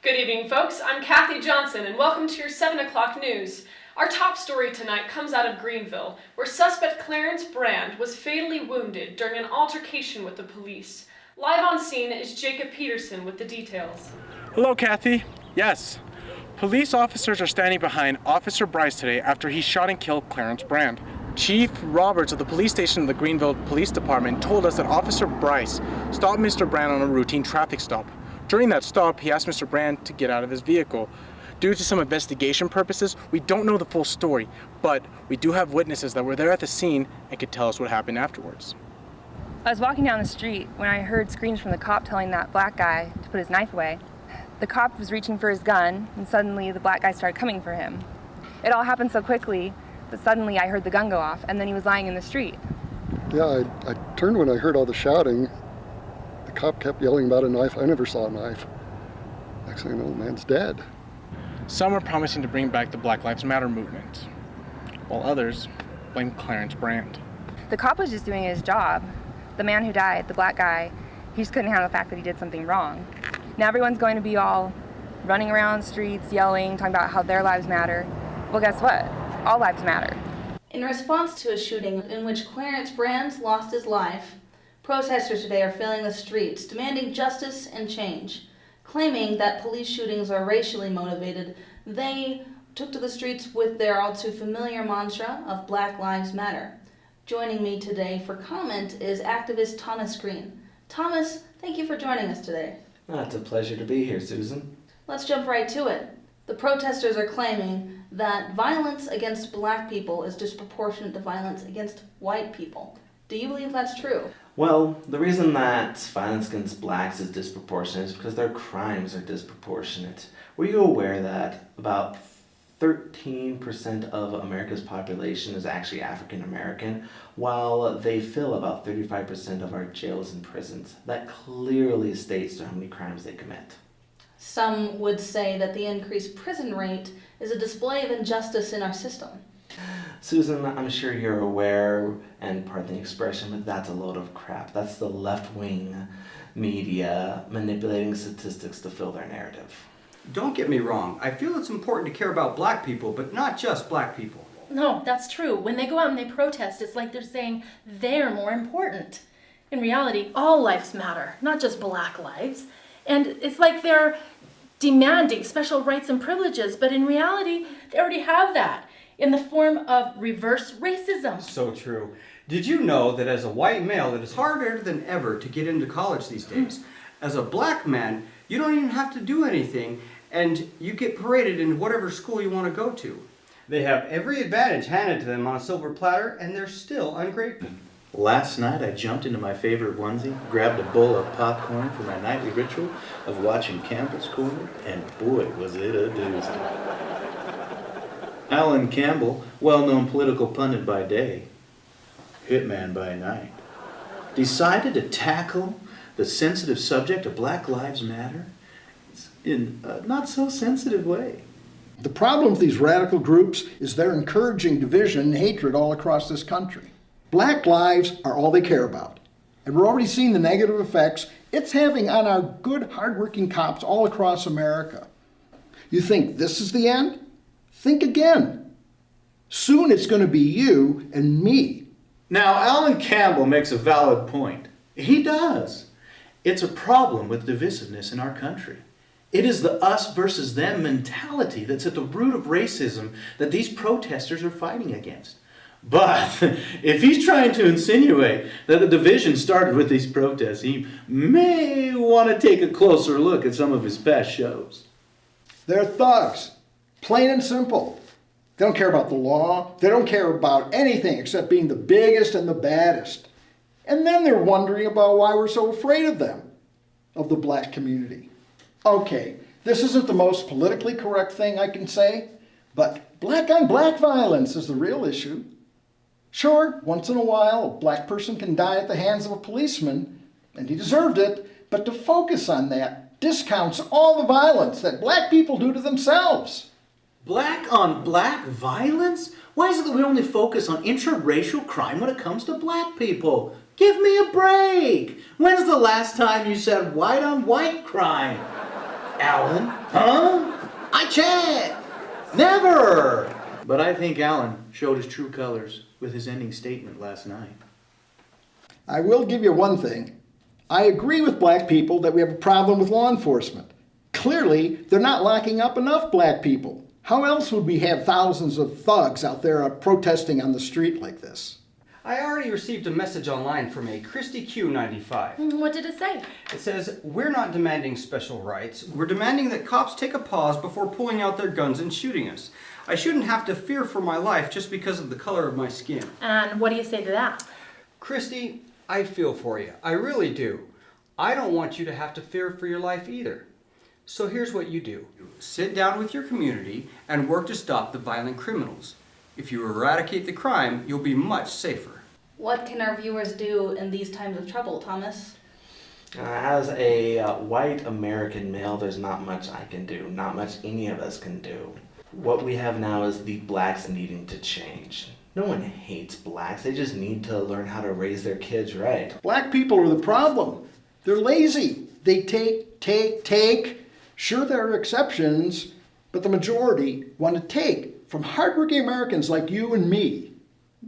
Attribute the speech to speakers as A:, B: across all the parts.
A: Good evening, folks. I'm Kathy Johnson, and welcome to your 7 o'clock news. Our top story tonight comes out of Greenville, where suspect Clarence Brand was fatally wounded during an altercation with the police. Live on scene is Jacob Peterson with the details.
B: Hello, Kathy. Yes. Police officers are standing behind Officer Bryce today after he shot and killed Clarence Brand. Chief Roberts of the police station of the Greenville Police Department told us that Officer Bryce stopped Mr. Brand on a routine traffic stop. During that stop, he asked Mr. Brand to get out of his vehicle. Due to some investigation purposes, we don't know the full story, but we do have witnesses that were there at the scene and could tell us what happened afterwards.
C: I was walking down the street when I heard screams from the cop telling that black guy to put his knife away. The cop was reaching for his gun, and suddenly the black guy started coming for him. It all happened so quickly that suddenly I heard the gun go off, and then he was lying in the street.
D: Yeah, I turned when I heard all the shouting. The cop kept yelling about a knife. I never saw a knife. Next thing I know, the man's dead.
B: Some are promising to bring back the Black Lives Matter movement, while others blame Clarence Brand.
C: The cop was just doing his job. The man who died, the black guy, he just couldn't handle the fact that he did something wrong. Now everyone's going to be all running around the streets, yelling, talking about how their lives matter. Well, guess what? All lives matter.
E: In response to a shooting in which Clarence Brand lost his life, protesters today are filling the streets, demanding justice and change. Claiming that police shootings are racially motivated, they took to the streets with their all too familiar mantra of Black Lives Matter. Joining me today for comment is activist Thomas Green. Thomas, thank you for joining us today.
F: It's a pleasure to be here, Susan.
E: Let's jump right to it. The protesters are claiming that violence against black people is disproportionate to violence against white people. Do you believe that's true?
F: Well, the reason that violence against blacks is disproportionate is because their crimes are disproportionate. Were you aware that about 13% of America's population is actually African American, while they fill about 35% of our jails and prisons? That clearly states how many crimes they commit.
E: Some would say that the increased prison rate is a display of injustice in our system.
F: Susan, I'm sure you're aware, and pardon the expression, but that's a load of crap. That's the left-wing media manipulating statistics to fill their narrative.
G: Don't get me wrong. I feel it's important to care about black people, but not just black people.
H: No, that's true. When they go out and they protest, it's like they're saying they're more important. In reality, all lives matter, not just black lives. And it's like they're demanding special rights and privileges, but in reality, they already have that in the form of reverse racism.
G: So true. Did you know that as a white male, it is harder than ever to get into college these days? As a black man, you don't even have to do anything, and you get paraded into whatever school you want to go to. They have every advantage handed to them on a silver platter, and they're still ungrateful.
I: Last night I jumped into my favorite onesie, grabbed a bowl of popcorn for my nightly ritual of watching Campbell's Corner, and boy was it a doozy. Alan Campbell, well-known political pundit by day, hitman by night, decided to tackle the sensitive subject of Black Lives Matter in a not-so-sensitive way.
J: The problem with these radical groups is they're encouraging division and hatred all across this country. Black lives are all they care about. And we're already seeing the negative effects it's having on our good, hardworking cops all across America. You think this is the end? Think again. Soon it's going to be you and me.
I: Now, Alan Campbell makes a valid point. He does. It's a problem with divisiveness in our country. It is the us versus them mentality that's at the root of racism that these protesters are fighting against. But if he's trying to insinuate that the division started with these protests, he may want to take a closer look at some of his past shows.
J: They're thugs. Plain and simple. They don't care about the law. They don't care about anything except being the biggest and the baddest. And then they're wondering about why we're so afraid of them, of the black community. Okay, this isn't the most politically correct thing I can say, but black on black violence is the real issue. Sure, once in a while, a black person can die at the hands of a policeman, and he deserved it, but to focus on that discounts all the violence that black people do to themselves.
I: Black on black violence? Why is it that we only focus on intraracial crime when it comes to black people? Give me a break! When's the last time you said white on white crime? Alan?
J: Huh? I can't! Never!
I: But I think Alan showed his true colors with his ending statement last night.
J: I will give you one thing. I agree with black people that we have a problem with law enforcement. Clearly, they're not locking up enough black people. How else would we have thousands of thugs out there protesting on the street like this?
G: I already received a message online from a Christy Q95.
H: What did it say?
G: It says, "We're not demanding special rights. We're demanding that cops take a pause before pulling out their guns and shooting us. I shouldn't have to fear for my life just because of the color of my skin."
H: And what do you say to that?
G: Christy, I feel for you. I really do. I don't want you to have to fear for your life either. So here's what you do. Sit down with your community and work to stop the violent criminals. If you eradicate the crime, you'll be much safer.
E: What can our viewers do in these times of trouble, Thomas?
F: As a white American male, there's not much I can do, not much any of us can do. What we have now is the blacks needing to change. No one hates blacks, they just need to learn how to raise their kids right.
J: Black people are the problem. They're lazy. They take. Sure, there are exceptions, but the majority want to take from hardworking Americans like you and me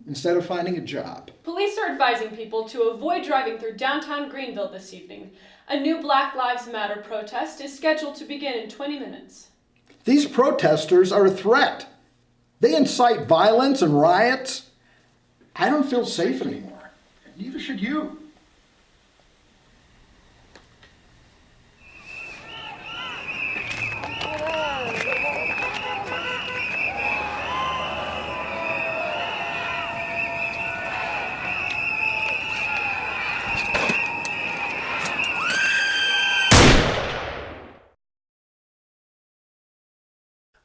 J: instead of finding a job.
A: Police are advising people to avoid driving through downtown Greenville this evening. A new Black Lives Matter protest is scheduled to begin in 20 minutes.
J: These protesters are a threat. They incite violence and riots. I don't feel safe anymore. Neither should you.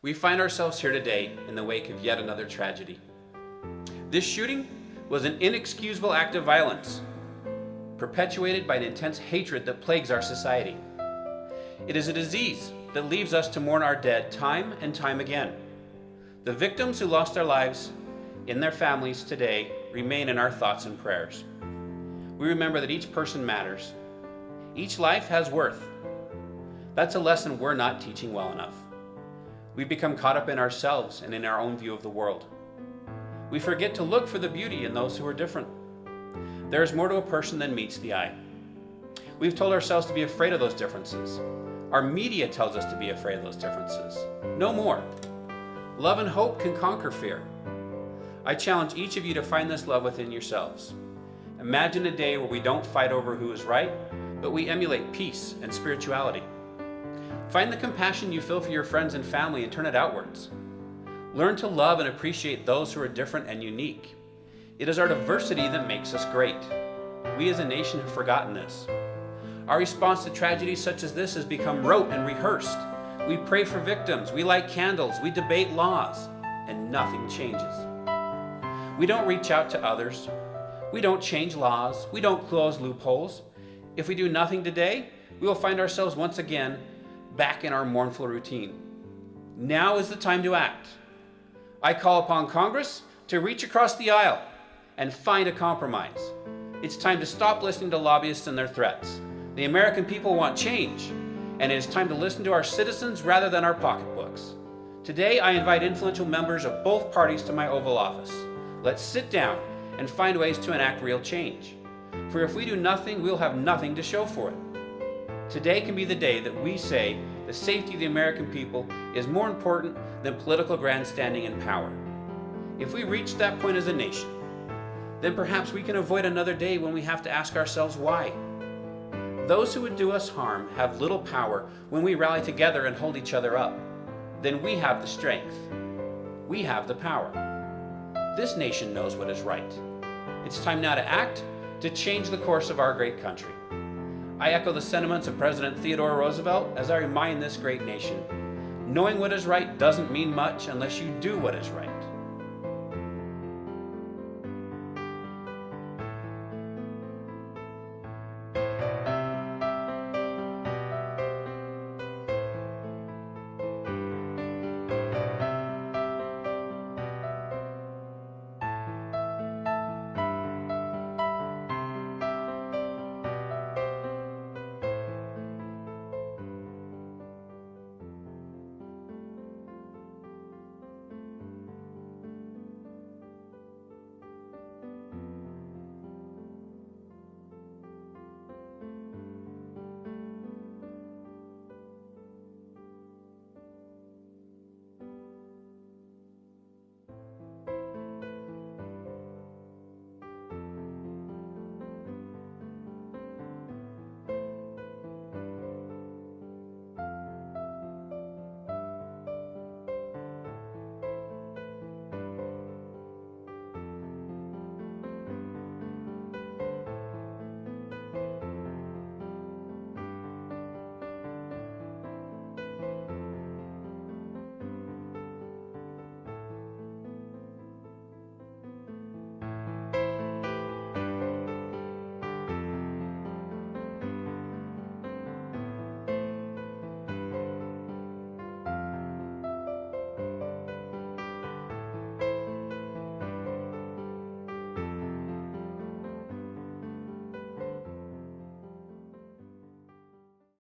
K: We find ourselves here today in the wake of yet another tragedy. This shooting was an inexcusable act of violence, perpetuated by an intense hatred that plagues our society. It is a disease that leaves us to mourn our dead time and time again. The victims who lost their lives in their families today remain in our thoughts and prayers. We remember that each person matters. Each life has worth. That's a lesson we're not teaching well enough. We become caught up in ourselves and in our own view of the world. We forget to look for the beauty in those who are different. There is more to a person than meets the eye. We've told ourselves to be afraid of those differences. Our media tells us to be afraid of those differences. No more. Love and hope can conquer fear. I challenge each of you to find this love within yourselves. Imagine a day where we don't fight over who is right, but we emulate peace and spirituality. Find the compassion you feel for your friends and family and turn it outwards. Learn to love and appreciate those who are different and unique. It is our diversity that makes us great. We as a nation have forgotten this. Our response to tragedies such as this has become rote and rehearsed. We pray for victims, we light candles, we debate laws, and nothing changes. We don't reach out to others. We don't change laws. We don't close loopholes. If we do nothing today, we will find ourselves once again back in our mournful routine. Now is the time to act. I call upon Congress to reach across the aisle and find a compromise. It's time to stop listening to lobbyists and their threats. The American people want change, and it is time to listen to our citizens rather than our pocketbooks. Today, I invite influential members of both parties to my Oval Office. Let's sit down and find ways to enact real change. For if we do nothing, we'll have nothing to show for it. Today can be the day that we say the safety of the American people is more important than political grandstanding and power. If we reach that point as a nation, then perhaps we can avoid another day when we have to ask ourselves why. Those who would do us harm have little power when we rally together and hold each other up. Then we have the strength. We have the power. This nation knows what is right. It's time now to act, to change the course of our great country. I echo the sentiments of President Theodore Roosevelt as I remind this great nation, knowing what is right doesn't mean much unless you do what is right.